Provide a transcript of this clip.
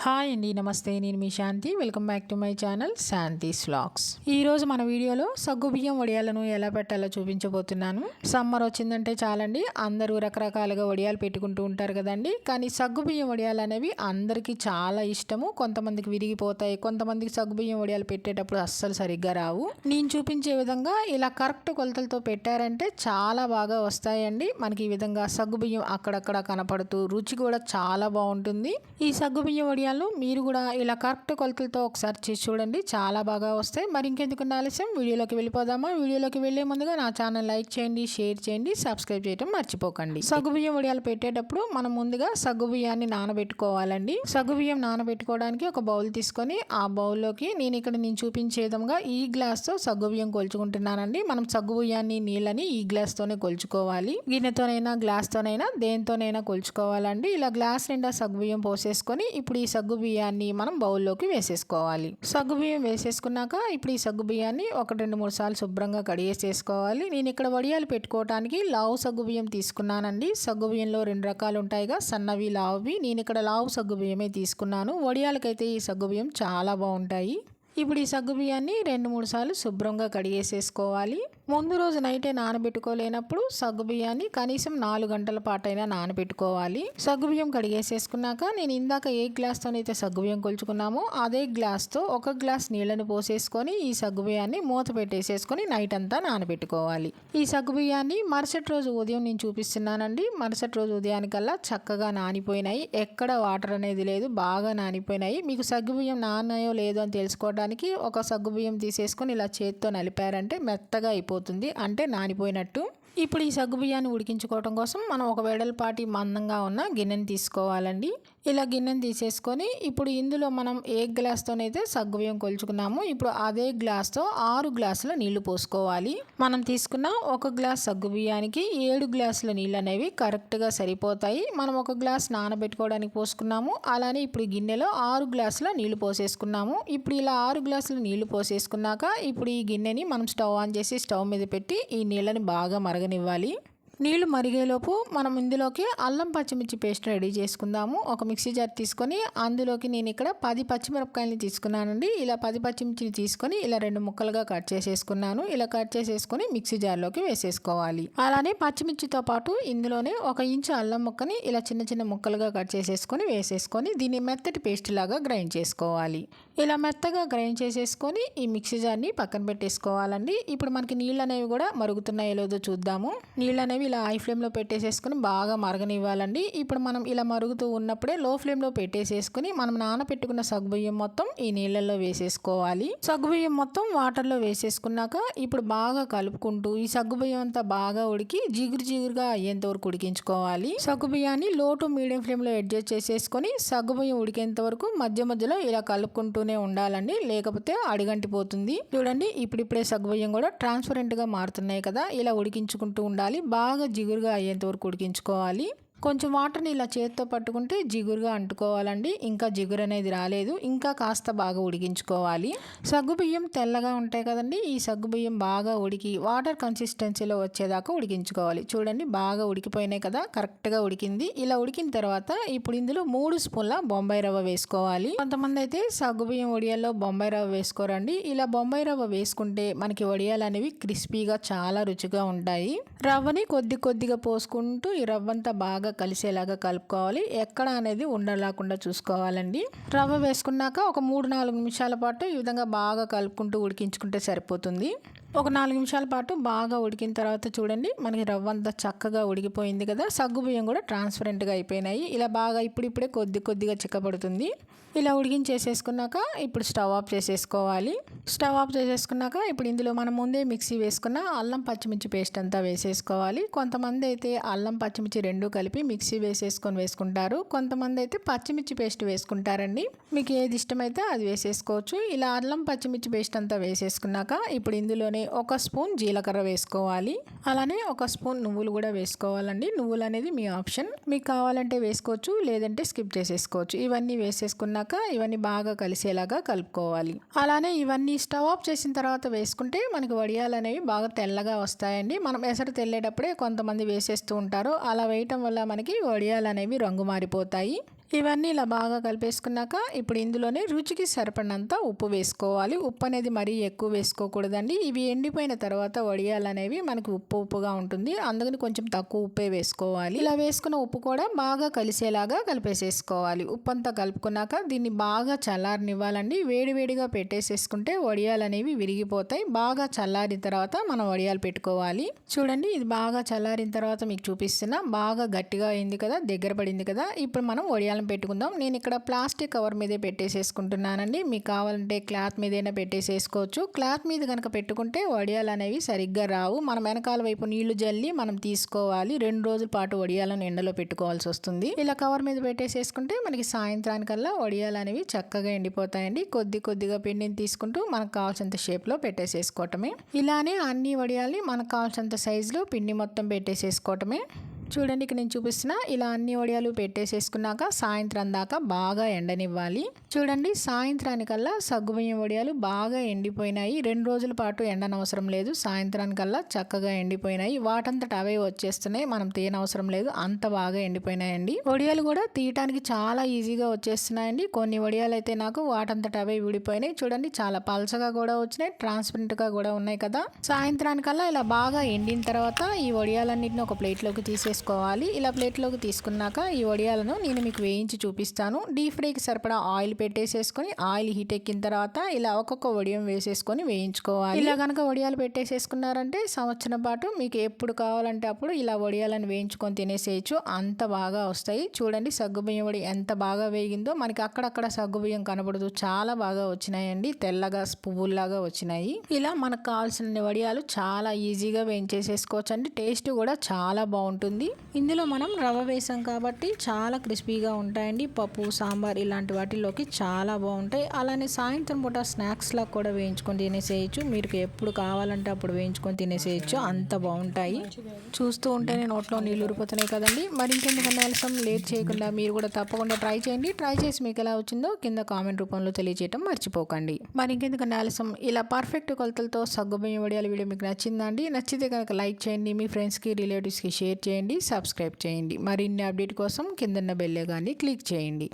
Hi అండి, నమస్తే. నేను మీ Shanti. Welcome back to my channel Shanti's vlogs. ఈరోజు మన వీడియోలో సగ్గుబియ్యం వడియాలను ఎలా పెట్టాలో చూపించబోతున్నాను. సమ్మర్ వచ్చిందంటే చాలండి, అందరూ రకరకాలుగా వడియాలు పెట్టుకుంటూ ఉంటారు కదండి. కానీ సగ్గుబియ్యం వడియాలు అనేవి అందరికీ చాలా ఇష్టము. కొంతమందికి విరిగిపోతాయి, కొంతమందికి సగ్గుబియ్యం వడియాలు పెట్టేటప్పుడు అస్సలు సరిగ్గా రావు. నేను చూపించే విధంగా ఇలా కరెక్ట్ కొలతలతో పెట్టారంటే చాలా బాగా వస్తాయండి. మనకి ఈ విధంగా సగ్గుబియ్యం అక్కడక్కడ కనపడుతూ రుచి కూడా చాలా బాగుంటుంది. ఈ సగ్గుబియ్యం వడియాలు మీరు కూడా ఇలా కరెక్ట్ కొలతలతో ఒకసారి చేసి చూడండి, చాలా బాగా వస్తాయి. మరి ఇంకెందుకు ఆలస్యం, వీడియోలోకి వెళ్ళిపోదామా? వీడియోలోకి వెళ్లే ముందుగా నా ఛానల్ లైక్ చేయండి, షేర్ చేయండి, సబ్స్క్రైబ్ చేయడం మర్చిపోకండి. సగ్గుబియ్యం వడియాలు పెట్టేటప్పుడు మనం ముందుగా సగ్గుబియ్యాన్ని నానబెట్టుకోవాలండి. సగ్గుబియ్యం నానబెట్టుకోవడానికి ఒక బౌల్ తీసుకొని ఆ బౌల్లోకి నేను చూపించే విధంగా ఈ గ్లాస్తో సగ్గుబియ్యం కొలుచుకుంటున్నానండి. మనం సగ్గుబియ్యాన్ని నీళ్ళని ఈ గ్లాస్తోనే కొలుచుకోవాలి. గిన్నెతోనైనా గ్లాస్తోనైనా దేనితోనైనా కొలుచుకోవాలండి. ఇలా గ్లాస్ నిండా సగ్గుబియ్యం పోసేసుకొని ఇప్పుడు ఈ సగ్గుబియ్యాన్ని మనం బౌల్లోకి వేసేసుకోవాలి. సగ్గుబియ్యం వేసేసుకున్నాక ఇప్పుడు ఈ సగ్గుబియ్యాన్ని 1-2-3 సార్లు శుభ్రంగా కడిగేసేసుకోవాలి. నేను ఇక్కడ వడియాలు పెట్టుకోవడానికి లావు సగ్గుబియ్యం తీసుకున్నానండి. సగ్గుబియ్యంలో 2 రకాలు ఉంటాయిగా, సన్నవి, లావువి. నేను ఇక్కడ లావు సగ్గుబియ్యమే తీసుకున్నాను. వడియాలకైతే ఈ సగ్గుబియ్యం చాలా బాగుంటాయి. ఇప్పుడు ఈ సగ్గుబియ్యాన్ని 2-3 సార్లు శుభ్రంగా కడిగేసేసుకోవాలి. ముందు రోజు నైటే నానబెట్టుకోలేనప్పుడు సగ్గుబియ్యాన్ని కనీసం 4 గంటల పాటైనా నానబెట్టుకోవాలి. సగ్గుబియ్యం కడిగేసేసుకున్నాక నేను ఇందాక ఏ గ్లాస్తోనైతే సగ్గుబియ్యం కొలుచుకున్నామో అదే గ్లాస్తో 1 గ్లాస్ నీళ్ళని పోసేసుకొని ఈ సగ్గుబియ్యాన్ని మూత పెట్టేసేసుకొని నైట్ అంతా నానబెట్టుకోవాలి. ఈ సగ్గుబియ్యాన్ని మరుసటి రోజు ఉదయం నేను చూపిస్తున్నానండి. మరుసటి రోజు ఉదయానికల్లా చక్కగా నానిపోయినాయి, ఎక్కడ వాటర్ అనేది లేదు, బాగా నానిపోయినాయి. మీకు సగ్గుబియ్యం నానాయో లేదో అని తెలుసుకోవడానికి ఒక సగ్గుబియ్యం తీసేసుకొని ఇలా చేతితో నలిపారంటే మెత్తగా అయిపోతుంది, అంటే నానిపోయినట్టు. ఇప్పుడు ఈ సగ్గుబియ్యాన్ని ఉడికించుకోవడం కోసం మనం ఒక వెడల్పాటి మందంగా ఉన్న గిన్నెని తీసుకోవాలండి. ఇలా గిన్నెని తీసేసుకొని ఇప్పుడు ఇందులో మనం ఏ గ్లాస్తోనైతే సగ్గుబియ్యం కొలుచుకున్నామో ఇప్పుడు అదే గ్లాస్తో 6 గ్లాసుల నీళ్లు పోసుకోవాలి. మనం తీసుకున్న 1 గ్లాస్ సగ్గుబియ్యానికి 7 గ్లాసుల నీళ్ళు అనేవి కరెక్ట్గా సరిపోతాయి. మనం 1 గ్లాస్ నానబెట్టుకోవడానికి పోసుకున్నాము, అలానే ఇప్పుడు గిన్నెలో 6 గ్లాసుల నీళ్లు పోసేసుకున్నాము. ఇప్పుడు ఇలా 6 గ్లాసుల నీళ్లు పోసేసుకున్నాక ఇప్పుడు ఈ గిన్నెని మనం స్టవ్ ఆన్ చేసి స్టవ్ మీద పెట్టి ఈ నీళ్ళని బాగా మరగనివ్వాలి. నీళ్లు మరిగేలోపు మనం ఇందులోకి అల్లం పచ్చిమిర్చి పేస్ట్ రెడీ చేసుకుందాము. ఒక మిక్సీ జార్ తీసుకొని అందులోకి నేను ఇక్కడ 10 పచ్చిమిరపకాయలని తీసుకున్నానండి. ఇలా 10 పచ్చిమిర్చిని తీసుకొని ఇలా 2 ముక్కలుగా కట్ చేసేసుకున్నాను. ఇలా కట్ చేసేసుకొని మిక్సీ జార్లోకి వేసేసుకోవాలి. అలానే పచ్చిమిర్చితో పాటు ఇందులోనే 1 ఇంచు అల్లం ముక్కని ఇలా చిన్న చిన్న ముక్కలుగా కట్ చేసేసుకొని వేసేసుకొని దీన్ని మెత్తటి పేస్ట్ లాగా గ్రైండ్ చేసుకోవాలి. ఇలా మెత్తగా గ్రైండ్ చేసేసుకొని ఈ మిక్సీ జార్ని పక్కన పెట్టేసుకోవాలండి. ఇప్పుడు మనకి నీళ్ళు అనేవి కూడా మరుగుతున్నాయో లేదో చూద్దాము. నీళ్ళు అనేవి ఇలా హై ఫ్లేమ్లో పెట్టేసేసుకొని బాగా మరగనివ్వాలండి. ఇప్పుడు మనం ఇలా మరుగుతూ ఉన్నప్పుడే లో ఫ్లేమ్లో పెట్టేసేసుకొని మనం నానబెట్టుకున్న సగ్గుబియ్యం మొత్తం ఈ నీళ్ళల్లో వేసేసుకోవాలి. సగ్గుబియ్యం మొత్తం వాటర్లో వేసేసుకున్నాక ఇప్పుడు బాగా కలుపుకుంటూ ఈ సగ్గుబియ్యం అంతా బాగా ఉడికి జిగురుగా అయ్యేంత వరకు ఉడికించుకోవాలి. సగ్గుబియ్యాన్ని లో టు మీడియం ఫ్లేమ్లో అడ్జస్ట్ చేసేసుకొని సగ్గుబియ్యం ఉడికేంత వరకు మధ్య మధ్యలో ఇలా కలుపుకుంటూనే ఉండాలండి, లేకపోతే అడిగంటిపోతుంది. చూడండి, ఇప్పుడిప్పుడే సగ్గుబియ్యం కూడా ట్రాన్స్పరెంట్గా మారుతున్నాయి కదా, ఇలా ఉడికించుకుంటూ ఉండాలి. బాగా జిగురుగా అయ్యేంత వరకు ఉడికించుకోవాలి. కొంచెం వాటర్ని ఇలా చేతితో పట్టుకుంటే జిగురుగా అంటుకోవాలండి. ఇంకా జిగురు అనేది రాలేదు, ఇంకా కాస్త బాగా ఉడికించుకోవాలి. సగ్గుబియ్యం తెల్లగా ఉంటాయి కదండి, ఈ సగ్గుబియ్యం బాగా ఉడికి వాటర్ కన్సిస్టెన్సీలో వచ్చేదాకా ఉడికించుకోవాలి. చూడండి, బాగా ఉడికిపోయినాయి కదా, కరెక్ట్గా ఉడికింది. ఇలా ఉడికిన తర్వాత ఇప్పుడు ఇందులో 3 స్పూన్ల బొంబాయి రవ్వ వేసుకోవాలి. కొంతమంది అయితే సగ్గుబియ్యం వడియాల్లో బొంబాయి రవ్వ వేసుకోరండి. ఇలా బొంబాయి రవ్వ వేసుకుంటే మనకి వడియాలు అనేవి క్రిస్పీగా చాలా రుచిగా ఉంటాయి. రవ్వని కొద్దిగా పోసుకుంటూ ఈ రవ్వంతా బాగా కలిసేలాగా కలుపుకోవాలి. ఎక్కడ అనేది ఉండలేకుండా చూసుకోవాలండి. రవ్వ వేసుకున్నాక ఒక 3-4 నిమిషాల పాటు ఈ విధంగా బాగా కలుపుకుంటూ ఉడికించుకుంటే సరిపోతుంది. ఒక 4 నిమిషాల పాటు బాగా ఉడికిన తర్వాత చూడండి, మనకి రవ్వ అంతా చక్కగా ఉడికిపోయింది కదా, సగ్గుబియ్యం కూడా ట్రాన్స్పరెంట్గా అయిపోయినాయి. ఇలా బాగా ఇప్పుడిప్పుడే కొద్దిగా చిక్కబడుతుంది. ఇలా ఉడికించేసేసుకున్నాక ఇప్పుడు స్టవ్ ఆఫ్ చేసేసుకోవాలి. స్టవ్ ఆఫ్ చేసేసుకున్నాక ఇప్పుడు ఇందులో మనం ముందే మిక్సీ వేసుకున్న అల్లం పచ్చిమిర్చి పేస్ట్ అంతా వేసేసుకోవాలి. కొంతమంది అయితే అల్లం పచ్చిమిర్చి 2 కలిపి మిక్సీ వేసుకుంటారు. కొంతమంది అయితే పచ్చిమిర్చి పేస్ట్ వేసుకుంటారండి. మీకు ఏది ఇష్టమైతే అది వేసేసుకోవచ్చు. ఇలా అల్లం పచ్చిమిర్చి పేస్ట్ అంతా వేసేసుకున్నాక ఇప్పుడు ఇందులోనే 1 స్పూన్ జీలకర్ర వేసుకోవాలి. అలానే 1 స్పూన్ నువ్వులు కూడా వేసుకోవాలండి. నువ్వులు అనేది మీ ఆప్షన్, మీకు కావాలంటే వేసుకోవచ్చు, లేదంటే స్కిప్ చేసేసుకోవచ్చు. ఇవన్నీ వేసేసుకున్నాక ఇవన్నీ బాగా కలిసేలాగా కలుపుకోవాలి. అలానే ఇవన్నీ స్టవ్ ఆఫ్ చేసిన తర్వాత వేసుకుంటే మనకి వడియాలు అనేవి బాగా తెల్లగా వస్తాయండి. మనం ఎసరు తెల్లేటప్పుడే కొంతమంది వేసేస్తూ ఉంటారు. అలా వేయటం వల్ల మనకి వడియాలు అనేవి రంగు మారిపోతాయి. ఇవన్నీ ఇలా బాగా కలిపేసుకున్నాక ఇప్పుడు ఇందులోనే రుచికి సరిపడినంత ఉప్పు వేసుకోవాలి. ఉప్పు అనేది మరీ ఎక్కువ వేసుకోకూడదండి. ఇవి ఎండిపోయిన తర్వాత వడియాలు అనేవి మనకి ఉప్పుగా ఉంటుంది, అందుకని కొంచెం తక్కువ ఉప్పే వేసుకోవాలి. ఇలా వేసుకున్న ఉప్పు కూడా బాగా కలిసేలాగా కలిపేసేసుకోవాలి. ఉప్పు అంతా కలుపుకున్నాక దీన్ని బాగా చల్లారనివ్వాలండి. వేడివేడిగా పెట్టేసేసుకుంటే వడియాలు అనేవి విరిగిపోతాయి. బాగా చల్లారిన తర్వాత మనం వడియాలు పెట్టుకోవాలి. చూడండి, ఇది బాగా చల్లారిన తర్వాత మీకు చూపిస్తున్నా. బాగా గట్టిగా అయింది కదా, దగ్గర పడింది కదా. ఇప్పుడు మనం వడియాలు పెట్టుకుందాం. నేను ఇక్కడ ప్లాస్టిక్ కవర్ మీదే పెట్టేసేసుకుంటున్నానండి. మీకు కావాలంటే క్లాత్ మీదైనా పెట్టేసేసుకోవచ్చు. క్లాత్ మీద కనుక పెట్టుకుంటే వడియాలు అనేవి సరిగ్గా రావు. మనం వెనకాల వైపు నీళ్లు జల్లి మనం తీసుకోవాలి. 2 రోజుల పాటు వడియాలను ఎండలో పెట్టుకోవాల్సి వస్తుంది. ఇలా కవర్ మీద పెట్టేసేసుకుంటే మనకి సాయంత్రానికల్లా వడియాలు అనేవి చక్కగా ఎండిపోతాయండి. కొద్దిగా పిండిని తీసుకుంటూ మనకు కావాల్సినంత షేప్లో పెట్టేసేసుకోవటమే. ఇలానే అన్ని వడియాల్ని మనకు కావాల్సినంత సైజులో పిండి మొత్తం పెట్టేసేసుకోవటమే. చూడండి, ఇక్కడ నేను చూపిస్తున్నా. ఇలా అన్ని వడియాలు పెట్టేసేసుకున్నాక సాయంత్రం దాకా బాగా ఎండనివ్వాలి. చూడండి, సాయంత్రానికల్లా సగ్గుబియ్యం వడియాలు బాగా ఎండిపోయినాయి. 2 రోజుల పాటు ఎండనవసరం లేదు. సాయంత్రానికల్లా చక్కగా ఎండిపోయినాయి. వాటంతట అవే వచ్చేస్తున్నాయి, మనం తీయనవసరం లేదు. అంత బాగా ఎండిపోయినాయండి. వడియాలు కూడా తీయటానికి చాలా ఈజీగా వచ్చేస్తున్నాయండి. కొన్ని వడియాలు అయితే నాకు వాటంతట అవే విడిపోయినాయి. చూడండి, చాలా పల్చగా కూడా వచ్చినాయి, ట్రాన్స్పరెంట్గా కూడా ఉన్నాయి కదా. సాయంత్రానికల్లా ఇలా బాగా ఎండిన తర్వాత ఈ వడియాలన్నింటినీ ఒక ప్లేట్లోకి తీసేసుకోవాలి. ఇలా ప్లేట్లోకి తీసుకున్నాక ఈ వడియాలను నేను మీకు వేయించి చూపిస్తాను. డీప్ ఫ్రైకి సరిపడా ఆయిల్ పెట్టేసేసుకొని ఆయిల్ హీట్ ఎక్కిన తర్వాత ఇలా ఒక్కొక్క వడియం వేసేసుకొని వేయించుకోవాలి. ఇలా కనుక వడియాలు పెట్టేసేసుకున్నారంటే సంవత్సరం పాటు మీకు ఎప్పుడు కావాలంటే అప్పుడు ఇలా వడియాలను వేయించుకొని తినేసేయచ్చు. అంత బాగా వస్తాయి. చూడండి, సగ్గుబియ్యం వడి ఎంత బాగా వేగిందో. మనకి అక్కడక్కడ సగ్గుబియ్యం కనబడదు, చాలా బాగా వచ్చినాయండి. తెల్లగా పువ్వుల్లాగా వచ్చినాయి. ఇలా మనకు కావాల్సిన వడియాలు చాలా ఈజీగా వేయించేసేసుకోవచ్చు అండి. టేస్ట్ కూడా చాలా బాగుంటుంది. ఇందులో మనం రవ్వ వేసాం కాబట్టి చాలా క్రిస్పీగా ఉంటాయండి. పప్పు, సాంబార్ ఇలాంటి వాటిల్లోకి చాలా బాగుంటాయి. అలానే సాయంత్రం పూట స్నాక్స్ లా కూడా వేయించుకొని తినేసేయచ్చు. మీరు ఎప్పుడు కావాలంటే అప్పుడు వేయించుకొని తినేసేయచ్చు, అంత బాగుంటాయి. చూస్తూ ఉంటేనే నోట్లో నీళ్ళు ఊరిపోతున్నాయి కదండి. మరి ఇంకెందుకన్నా ఆలస్యం, లేట్ చేయకుండా మీరు కూడా తప్పకుండా ట్రై చేయండి. ట్రై చేసి మీకు ఎలా వచ్చిందో కింద కామెంట్ రూపంలో తెలియజేయడం మర్చిపోకండి. మరి ఇంకెందుకన్నా ఆలస్యం, ఇలా పర్ఫెక్ట్ కొలతలతో సగ్గుబియ్యం వడియాల వీడియో మీకు నచ్చిందండి. నచ్చితే కనుక లైక్ చేయండి, మీ ఫ్రెండ్స్కి, రిలేటివ్స్కి షేర్ చేయండి, సబ్స్క్రైబ్ చేయండి. మరిన్ని అప్డేట్ కోసం కిందన్న బెల్ ఐకాన్ని క్లిక్ చేయండి.